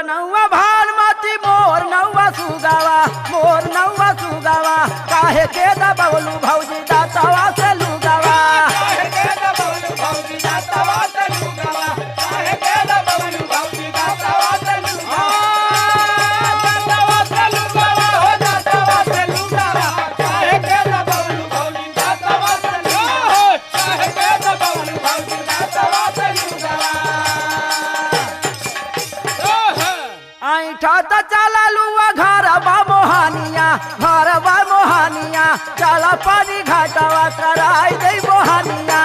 नौवा भानमती मोर नौवा सुगावा काहे के दबवलू भौजी दातवा से लुगावा ऐठा त चललू घर बा मोहानिया चल पानी घाटवा कराई दे मोहानिया